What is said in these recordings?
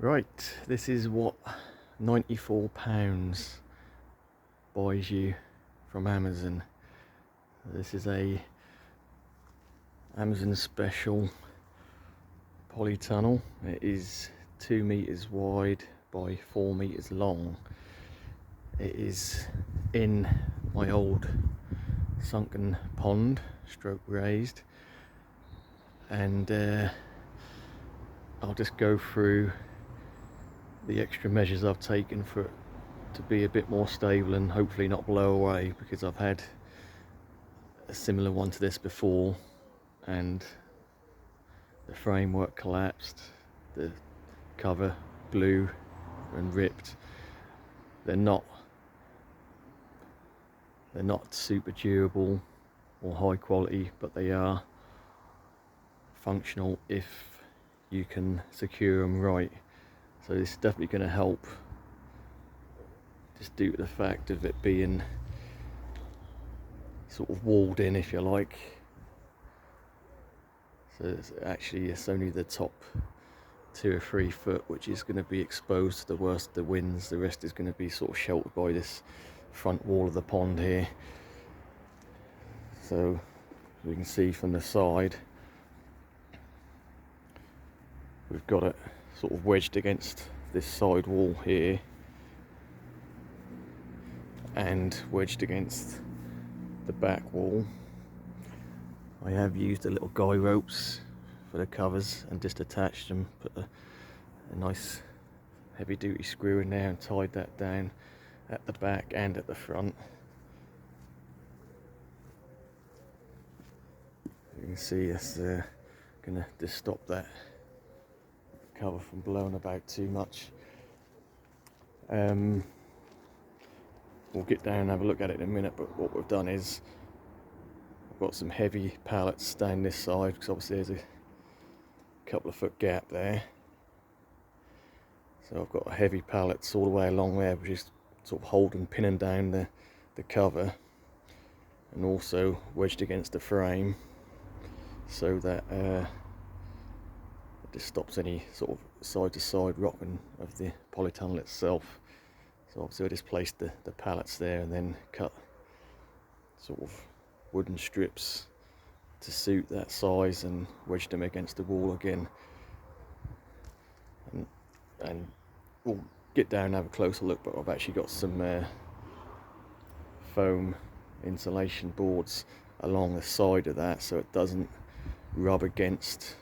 Right, this is what £94 buys you from Amazon. This is a Amazon special polytunnel. It is 2 meters wide by 4 meters long. It is in my old sunken pond, stroke raised, and I'll just go through the extra measures I've taken for it to be a bit more stable and hopefully not blow away, because I've had a similar one to this before and the framework collapsed, the cover blew and ripped. They're not super durable or high quality, but they are functional if you can secure them right. So this is definitely going to help, just due to the fact of it being sort of walled in, if you like. So it's only the top 2 or 3 foot which is going to be exposed to the worst of the winds. The rest is going to be sort of sheltered by this front wall of the pond here. So we can see from the side we've got it sort of wedged against this side wall here and wedged against the back wall. I have used the little guy ropes for the covers and just attached them, put a nice heavy duty screw in there and tied that down at the back and at the front. You can see it's gonna just stop that cover from blowing about too much. We'll get down and have a look at it in a minute, but what we've done is I've got some heavy pallets down this side, because obviously there's a couple of foot gap there. So I've got heavy pallets all the way along there, which is sort of holding, pinning down the cover, and also wedged against the frame, so that it just stops any sort of side to side rocking of the polytunnel itself. So obviously I just placed the pallets there and then cut sort of wooden strips to suit that size and wedged them against the wall again. And we'll get down and have a closer look, but I've actually got some foam insulation boards along the side of that, so it doesn't rub against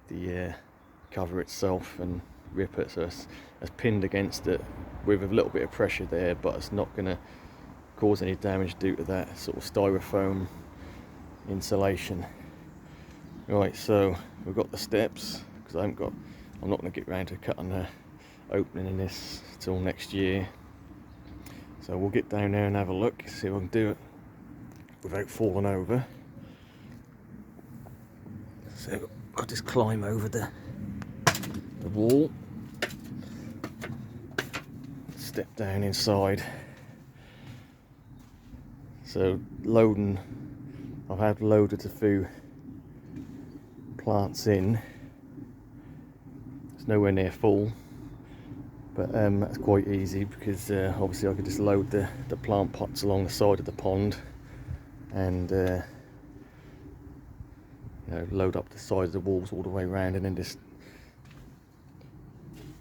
the cover itself and rip it. So it's pinned against it with a little bit of pressure there, but it's not going to cause any damage due to that sort of styrofoam insulation. Right, so we've got the steps, because I'm not going to get round to cutting the opening in this till next year. So we'll get down there and have a look, see if I can do it without falling over. So I'll just climb over the wall, step down inside. So loading, I've had loaded a few plants in. It's nowhere near full, but that's quite easy, because obviously I could just load the plant pots along the side of the pond and load up the sides of the walls all the way around, and then just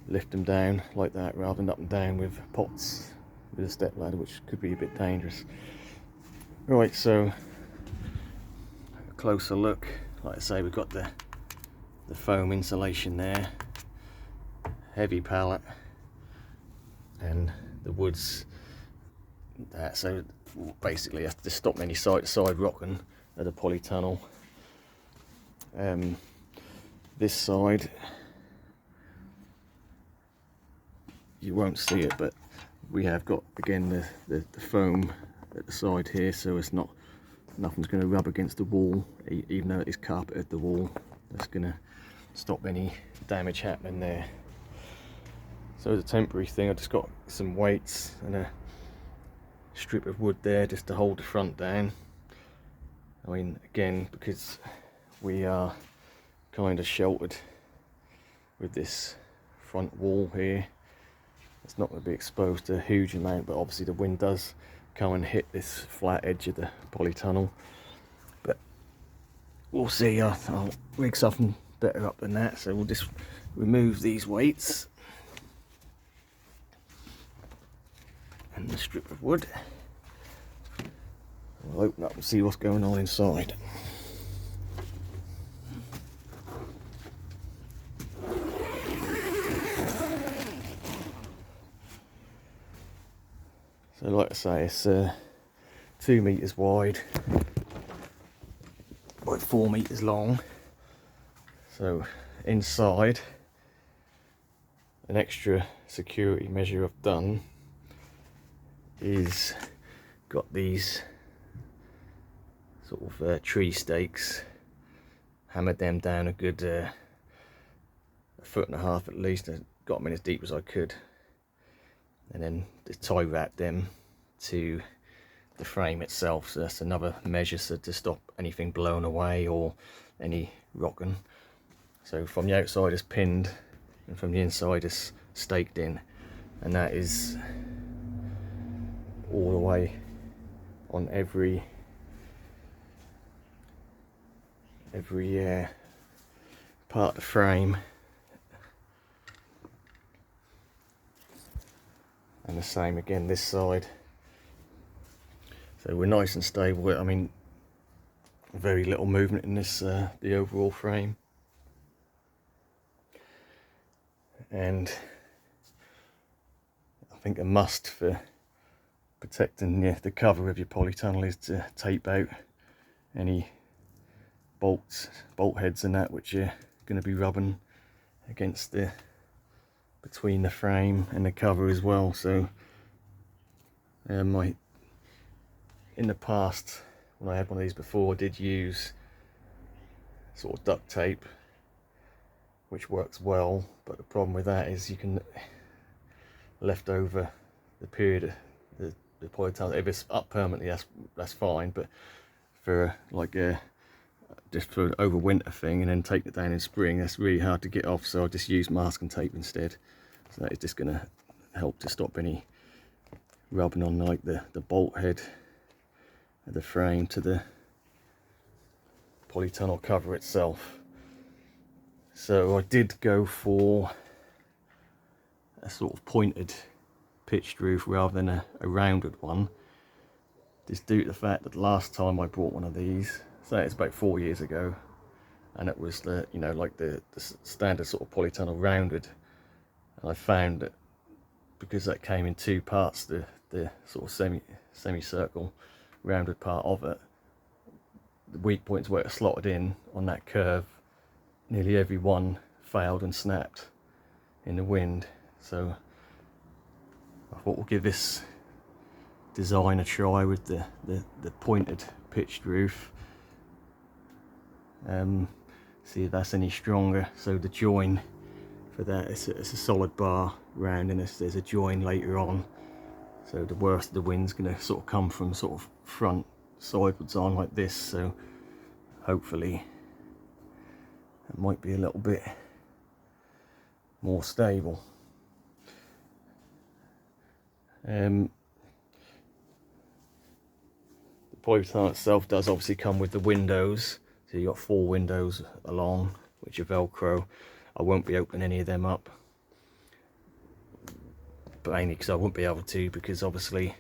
lift them down like that, rather than up and down with pots with a step ladder, which could be a bit dangerous. Right, so a closer look. Like I say, we've got the foam insulation there, heavy pallet, and the woods that, so basically you have to stop any side to side rocking of the polytunnel. This side you won't see it, but we have got again the foam at the side here, so it's nothing's going to rub against the wall, even though it is carpeted the wall. That's going to stop any damage happening there. So as a temporary thing, I've just got some weights and a strip of wood there just to hold the front down. I mean, again, because we are kind of sheltered with this front wall here. It's not going to be exposed to a huge amount, but obviously the wind does come and hit this flat edge of the polytunnel. But we'll see. I'll rig something better up than that, so we'll just remove these weights and the strip of wood. We'll open up and see what's going on inside. So like I say, it's 2 meters wide by 4 meters long. So inside, an extra security measure I've done is got these sort of tree stakes, hammered them down a good 1.5 foot at least. I got them in as deep as I could, and then just tie wrap them to the frame itself. So that's another measure, so to stop anything blown away or any rocking. So from the outside it's pinned, and from the inside it's staked in, and that is all the way on every part of the frame. And the same again this side. So we're nice and stable. I mean, very little movement in this the overall frame. And I think a must for protecting the cover of your polytunnel is to tape out any bolt heads and that which are going to be rubbing against between the frame and the cover as well. So in the past, when I had one of these before, I did use sort of duct tape, which works well, but the problem with that is you can left over the period of the polytunnel. If it's up permanently, that's fine, but for like just for an overwinter thing and then take it down in spring, that's really hard to get off. So I just use masking tape instead. So that is just going to help to stop any rubbing on like the bolt head of the frame to the polytunnel cover itself. So I did go for a sort of pointed pitched roof rather than a rounded one, just due to the fact that the last time I bought one of these, so it's about 4 years ago, and it was the, you know, like the standard sort of polytunnel rounded, and I found that because that came in 2 parts, the sort of semicircle rounded part of it, the weak points where it slotted in on that curve, nearly every one failed and snapped in the wind. So I thought we'll give this design a try with the pointed pitched roof, see if that's any stronger. So the join for that, it's a solid bar round, and there's a join later on, so the worst of the wind's going to sort of come from sort of front sidewards on like this. So hopefully it might be a little bit more stable. The polytunnel itself does obviously come with the windows, so you've got 4 windows along which are Velcro. I won't be opening any of them up, but mainly because I won't be able to, because obviously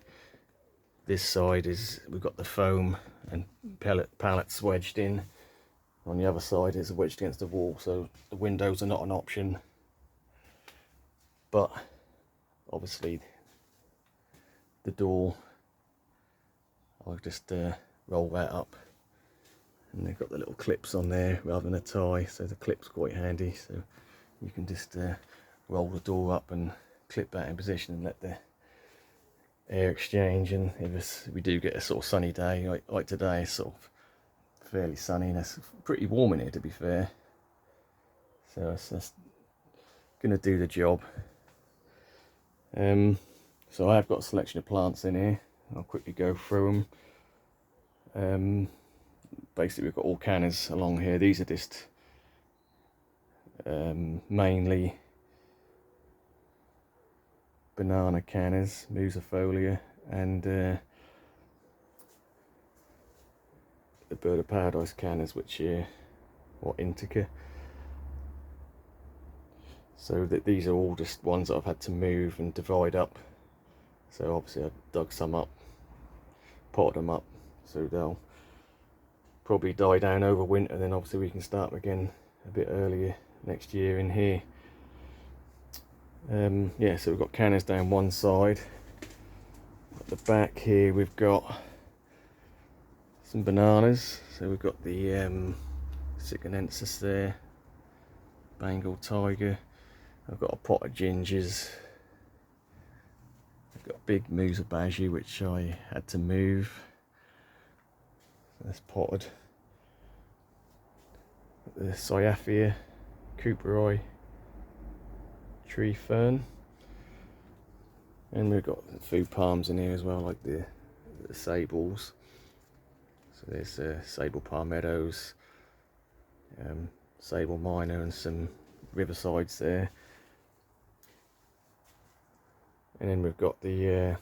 this side is, we've got the foam and pallets wedged in, on the other side is wedged against the wall, so the windows are not an option. But obviously the door, I'll just roll that up, and they've got the little clips on there rather than a tie, so the clip's quite handy. So you can just roll the door up and clip that in position and let the air exchange. And if we do get a sort of sunny day like today, it's sort of fairly sunny, and it's pretty warm in here to be fair, so it's just gonna do the job. So I've got a selection of plants in here. I'll quickly go through them. Basically we've got all cannas along here. These are just mainly banana cannas, musifolia, and the bird of paradise cannas, which are indica. So that these are all just ones that I've had to move and divide up. So obviously I dug some up, potted them up, so they'll probably die down over winter, then obviously we can start again a bit earlier next year in here. Yeah, so we've got cannas down one side. At the back here we've got some bananas. So we've got the Sigonensis there, Bengal tiger. I've got a pot of gingers. I've got big musabashi which I had to move. So that's potted. The Cyathea cooperi tree fern, and we've got food palms in here as well, like the sables. So there's sable palmettos, sable minor, and some riversides there. And then we've got the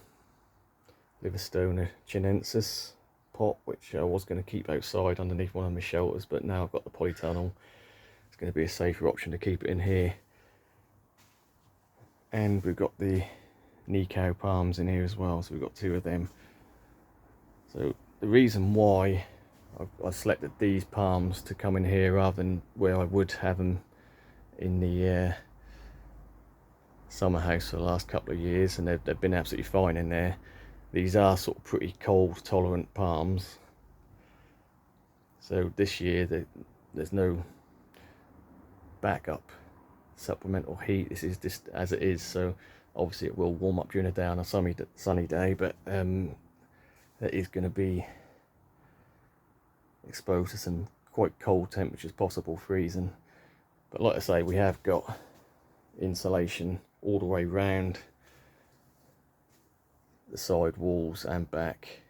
Livistona chinensis pot, which I was going to keep outside underneath one of my shelters, but now I've got the polytunnel, it's going to be a safer option to keep it in here. And we've got the Nikau palms in here as well, so we've got two of them. So the reason why I selected these palms to come in here rather than where I would have them in the summer house for the last couple of years, and they've been absolutely fine in there. These are sort of pretty cold tolerant palms, so this year there's no backup supplemental heat. This is just as it is, so obviously it will warm up during the day on a sunny day, but it is going to be exposed to some quite cold temperatures, possible freezing. But like I say, we have got insulation all the way round the side walls and back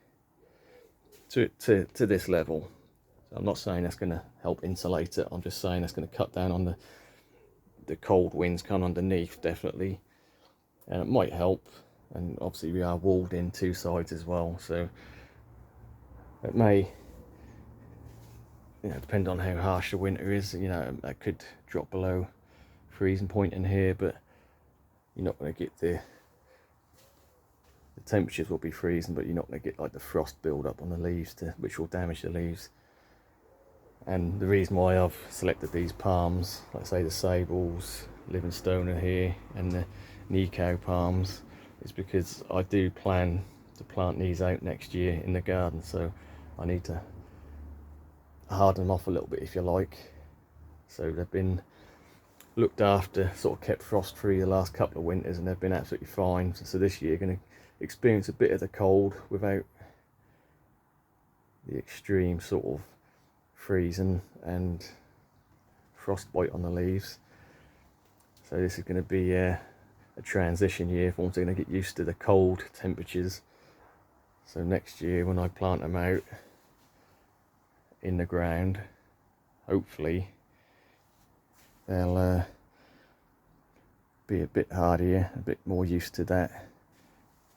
to this level. So I'm not saying that's going to help insulate it, I'm just saying that's going to cut down on the cold winds coming underneath, definitely, and it might help. And obviously we are walled in two sides as well, so it may, depend on how harsh the winter is, that could drop below freezing point in here, but you're not going to get the temperatures will be freezing, but you're not going to get like the frost build up on the leaves which will damage the leaves. And the reason why I've selected these palms, like I say, the sables, Livingstone here, and the Nikau palms, is because I do plan to plant these out next year in the garden, so I need to harden them off a little bit, if you like. So they've been looked after, sort of kept frost free the last couple of winters, and they've been absolutely fine. So this year going to experience a bit of the cold without the extreme sort of freezing and frostbite on the leaves. So this is going to be a transition year for once. They're going to get used to the cold temperatures. So next year when I plant them out in the ground, hopefully they'll be a bit hardier, a bit more used to that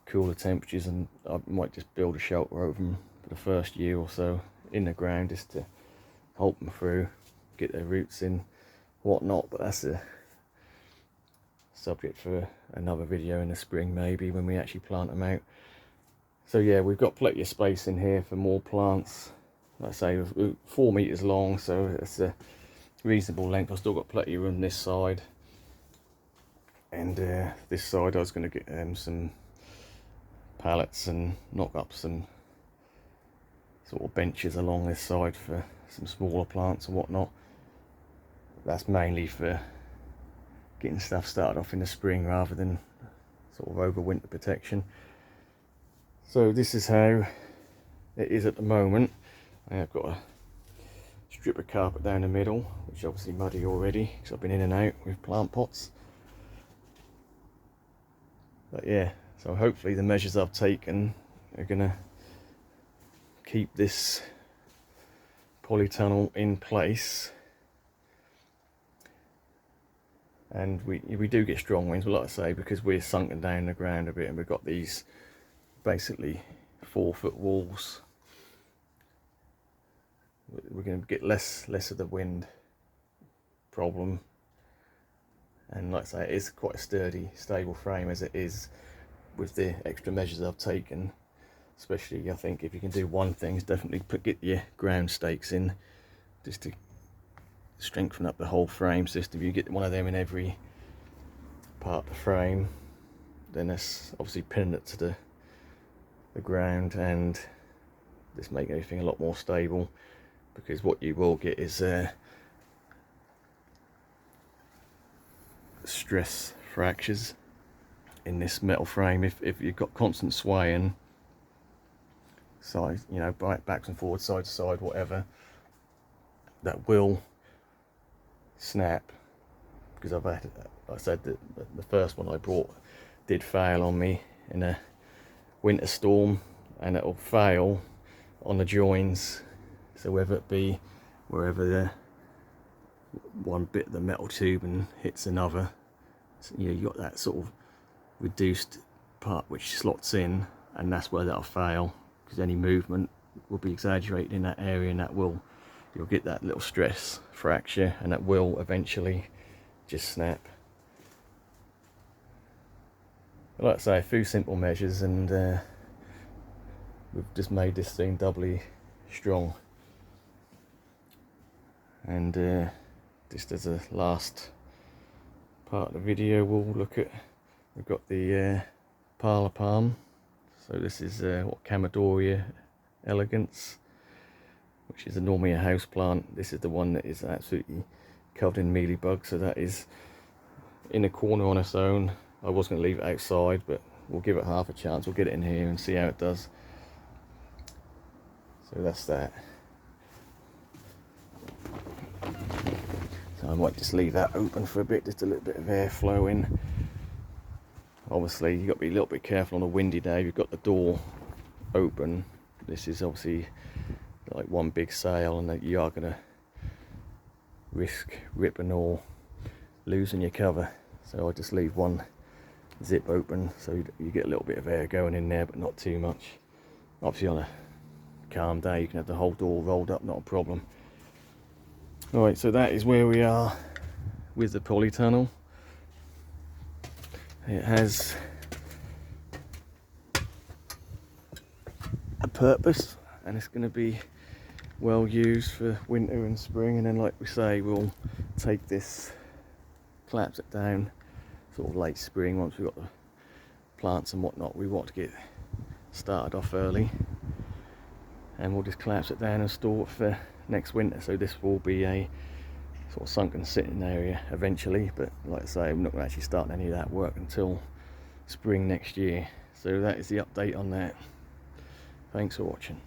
cooler temperatures, and I might just build a shelter over them for the first year or so in the ground, just to help them through, get their roots in, whatnot. But that's a subject for another video in the spring, maybe, when we actually plant them out. So yeah, we've got plenty of space in here for more plants. Like I say, 4 meters long, so it's a reasonable length. I've still got plenty of room this side, and this side I was going to get some pallets and knock up some sort of benches along this side for some smaller plants and whatnot. That's mainly for getting stuff started off in the spring rather than sort of over winter protection. So this is how it is at the moment. I've got a strip of carpet down the middle, which is obviously muddy already because I've been in and out with plant pots. But yeah, so hopefully the measures I've taken are going to keep this polytunnel in place, and we do get strong winds, but like I say, because we're sunken down the ground a bit and we've got these basically 4-foot walls, we're going to get less of the wind problem. And like I say, it is quite a sturdy, stable frame as it is with the extra measures I've taken. Especially, I think if you can do one thing, is definitely get your ground stakes in, just to strengthen up the whole frame system. If you get one of them in every part of the frame, then that's obviously pinning it to the ground, and this make everything a lot more stable. Because what you will get is stress fractures in this metal frame if you've got constant swaying, side, you know, backs and forwards, side to side, whatever, that will snap. Because I've had, like I said, the first one I brought did fail on me in a winter storm, and it'll fail on the joins. So whether it be wherever the one bit of the metal tube and hits another, so, you know, you got that sort of reduced part which slots in, and that's where that'll fail, because any movement will be exaggerated in that area, and you'll get that little stress fracture, and that will eventually just snap. But like I say, a few simple measures, and we've just made this thing doubly strong. And just as a last part of the video, we'll look at, we've got the parlour palm. So this is what Camadoria elegans, which is normally a house plant. This is the one that is absolutely covered in mealybugs, so that is in a corner on its own. I was going to leave it outside, but we'll give it half a chance. We'll get it in here and see how it does. So that's that. So I might just leave that open for a bit, just a little bit of air flow in. Obviously you've got to be a little bit careful on a windy day. You've got the door open. This is obviously like one big sail, and that you are going to risk ripping or losing your cover. So I just leave one zip open, so you get a little bit of air going in there, but not too much. Obviously on a calm day you can have the whole door rolled up, not a problem. Alright, so that is where we are with the polytunnel. It has a purpose, and it's going to be well used for winter and spring. And then, like we say, we'll take this, collapse it down sort of late spring once we've got the plants and whatnot. We want to get started off early, and we'll just collapse it down and store it for next winter. So this will be a sort of sunken sitting area eventually, but like I say, I'm not going to actually start any of that work until spring next year. So that is the update on that. Thanks for watching.